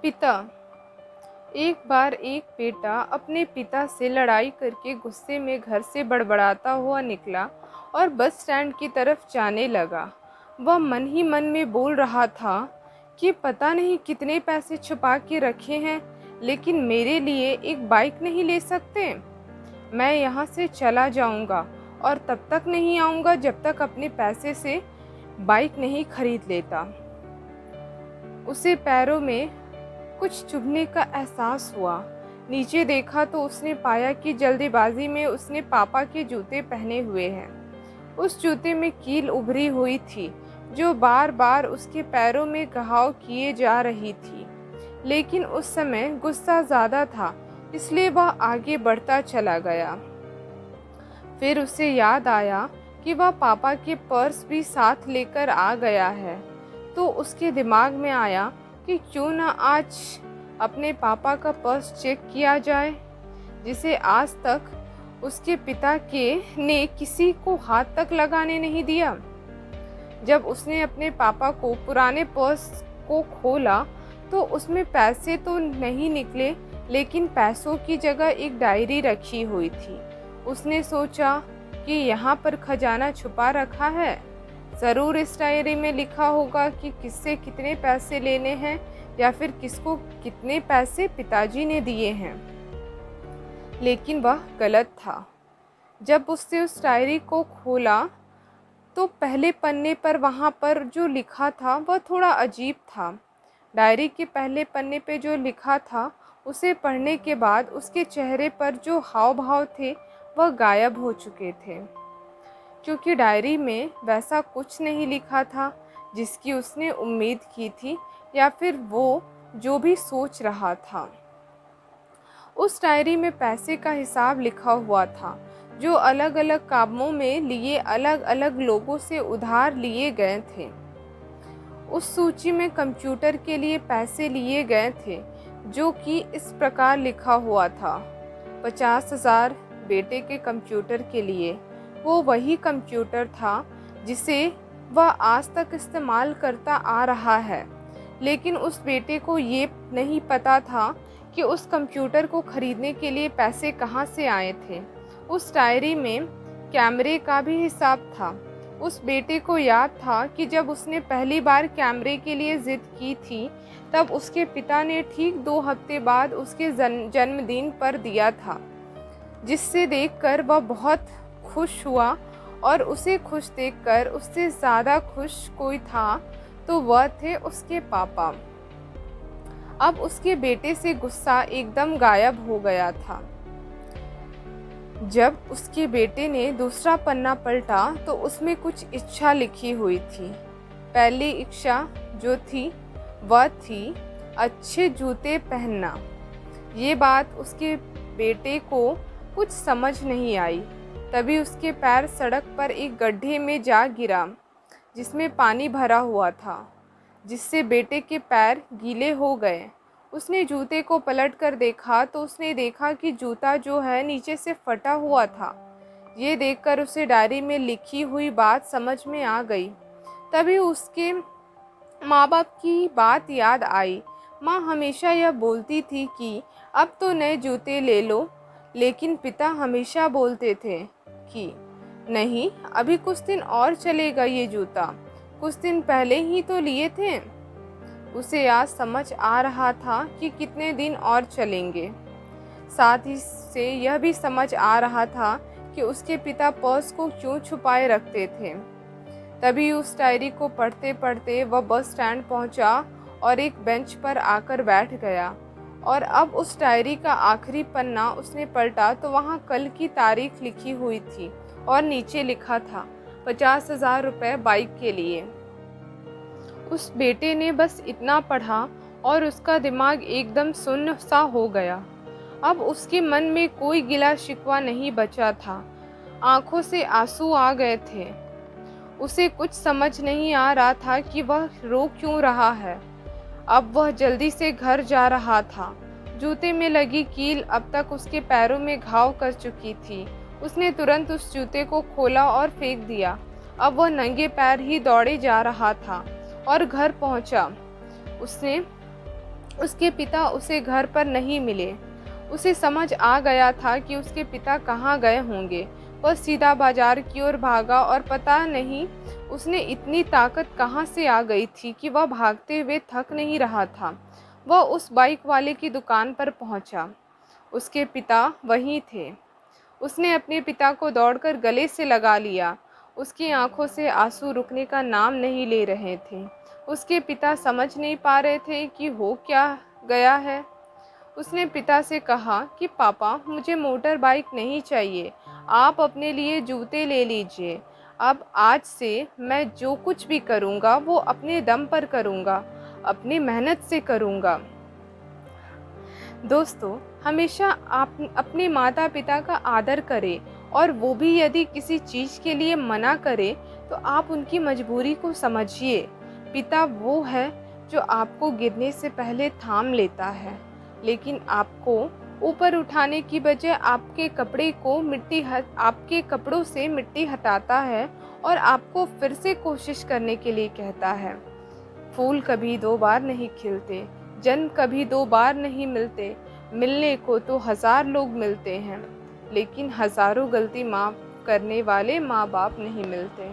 पिता। एक बार एक बेटा अपने पिता से लड़ाई करके गुस्से में घर से बड़बड़ाता हुआ निकला और बस स्टैंड की तरफ जाने लगा। वह मन ही मन में बोल रहा था कि पता नहीं कितने पैसे छुपा के रखे हैं, लेकिन मेरे लिए एक बाइक नहीं ले सकते। मैं यहाँ से चला जाऊँगा और तब तक नहीं आऊँगा जब तक अपने पैसे से बाइक नहीं खरीद लेता। उसे पैरों में कुछ चुभने का एहसास हुआ। नीचे देखा तो उसने पाया कि जल्दीबाजी में उसने पापा के जूते पहने हुए हैं। उस जूते में कील उभरी हुई थी जो बार बार उसके पैरों में घाव किए जा रही थी, लेकिन उस समय गुस्सा ज़्यादा था, इसलिए वह आगे बढ़ता चला गया। फिर उसे याद आया कि वह पापा के पर्स भी साथ लेकर आ गया है, तो उसके दिमाग में आया कि क्यों ना आज अपने पापा का पर्स चेक किया जाए, जिसे आज तक उसके पिता के ने किसी को हाथ तक लगाने नहीं दिया। जब उसने अपने पापा को पुराने पर्स को खोला तो उसमें पैसे तो नहीं निकले, लेकिन पैसों की जगह एक डायरी रखी हुई थी। उसने सोचा कि यहाँ पर खजाना छुपा रखा है, ज़रूर इस डायरी में लिखा होगा कि किससे कितने पैसे लेने हैं या फिर किसको कितने पैसे पिताजी ने दिए हैं। लेकिन वह गलत था। जब उसने उस डायरी को खोला तो पहले पन्ने पर वहाँ पर जो लिखा था वह थोड़ा अजीब था। डायरी के पहले पन्ने पे जो लिखा था उसे पढ़ने के बाद उसके चेहरे पर जो हाव भाव थे वह गायब हो चुके थे, क्योंकि डायरी में वैसा कुछ नहीं लिखा था जिसकी उसने उम्मीद की थी या फिर वो जो भी सोच रहा था। उस डायरी में पैसे का हिसाब लिखा हुआ था जो अलग अलग कामों में लिए अलग अलग लोगों से उधार लिए गए थे। उस सूची में कंप्यूटर के लिए पैसे लिए गए थे, जो कि इस प्रकार लिखा हुआ था 50,000 बेटे के कंप्यूटर के लिए। वो वही कंप्यूटर था जिसे वह आज तक इस्तेमाल करता आ रहा है, लेकिन उस बेटे को ये नहीं पता था कि उस कंप्यूटर को खरीदने के लिए पैसे कहाँ से आए थे। उस डायरी में कैमरे का भी हिसाब था। उस बेटे को याद था कि जब उसने पहली बार कैमरे के लिए ज़िद की थी तब उसके पिता ने ठीक 2 हफ्ते बाद उसके जन्मदिन पर दिया था, जिससे देखकर वह बहुत खुश हुआ। और उसे खुश देखकर उससे ज़्यादा खुश कोई था तो वह थे उसके पापा। अब उसके बेटे से गुस्सा एकदम गायब हो गया था। जब उसके बेटे ने दूसरा पन्ना पलटा तो उसमें कुछ इच्छा लिखी हुई थी। पहली इच्छा जो थी वह थी अच्छे जूते पहनना। ये बात उसके बेटे को कुछ समझ नहीं आई। तभी उसके पैर सड़क पर एक गड्ढे में जा गिरा जिसमें पानी भरा हुआ था, जिससे बेटे के पैर गीले हो गए। उसने जूते को पलट कर देखा तो उसने देखा कि जूता जो है नीचे से फटा हुआ था। ये देखकर उसे डायरी में लिखी हुई बात समझ में आ गई। तभी उसके माँ बाप की बात याद आई। माँ हमेशा यह बोलती थी कि अब तो नए जूते ले लो, लेकिन पिता हमेशा बोलते थे कि नहीं, अभी कुछ दिन और चलेगा ये जूता, कुछ दिन पहले ही तो लिए थे। उसे आज समझ आ रहा था कि कितने दिन और चलेंगे। साथ ही से यह भी समझ आ रहा था कि उसके पिता पर्स को क्यों छुपाए रखते थे। तभी उस डायरी को पढ़ते पढ़ते वह बस स्टैंड पहुंचा और एक बेंच पर आकर बैठ गया। और अब उस डायरी का आखिरी पन्ना उसने पलटा तो वहाँ कल की तारीख लिखी हुई थी और नीचे लिखा था 50,000 रुपये बाइक के लिए। उस बेटे ने बस इतना पढ़ा और उसका दिमाग एकदम सुन्न सा हो गया। अब उसके मन में कोई गिला शिकवा नहीं बचा था। आंखों से आंसू आ गए थे। उसे कुछ समझ नहीं आ रहा था कि वह रो क्यों रहा है। अब वह जल्दी से घर जा रहा था। जूते में लगी कील अब तक उसके पैरों में घाव कर चुकी थी। उसने तुरंत उस जूते को खोला और फेंक दिया। अब वह नंगे पैर ही दौड़े जा रहा था और घर पहुंचा। उसने उसके पिता उसे घर पर नहीं मिले। उसे समझ आ गया था कि उसके पिता कहाँ गए होंगे। वह सीधा बाजार की ओर भागा और पता नहीं उसने इतनी ताकत कहाँ से आ गई थी कि वह भागते हुए थक नहीं रहा था। वह उस बाइक वाले की दुकान पर पहुंचा। उसके पिता वहीं थे। उसने अपने पिता को दौड़कर गले से लगा लिया। उसकी आंखों से आंसू रुकने का नाम नहीं ले रहे थे। उसके पिता समझ नहीं पा रहे थे कि हो क्या गया है। उसने पिता से कहा कि पापा, मुझे मोटर बाइक नहीं चाहिए, आप अपने लिए जूते ले लीजिए। अब आज से मैं जो कुछ भी करूँगा वो अपने दम पर करूँगा, अपनी मेहनत से करूँगा। दोस्तों, हमेशा आप अपने माता पिता का आदर करें, और वो भी यदि किसी चीज़ के लिए मना करें तो आप उनकी मजबूरी को समझिए। पिता वो है जो आपको गिरने से पहले थाम लेता है, लेकिन आपको ऊपर उठाने की बजाय आपके कपड़ों से मिट्टी हटाता है और आपको फिर से कोशिश करने के लिए कहता है। फूल कभी दो बार नहीं खिलते, जन्म कभी दो बार नहीं मिलते, मिलने को तो 1000 लोग मिलते हैं, लेकिन हज़ारों गलती माफ़ करने वाले माँ बाप नहीं मिलते।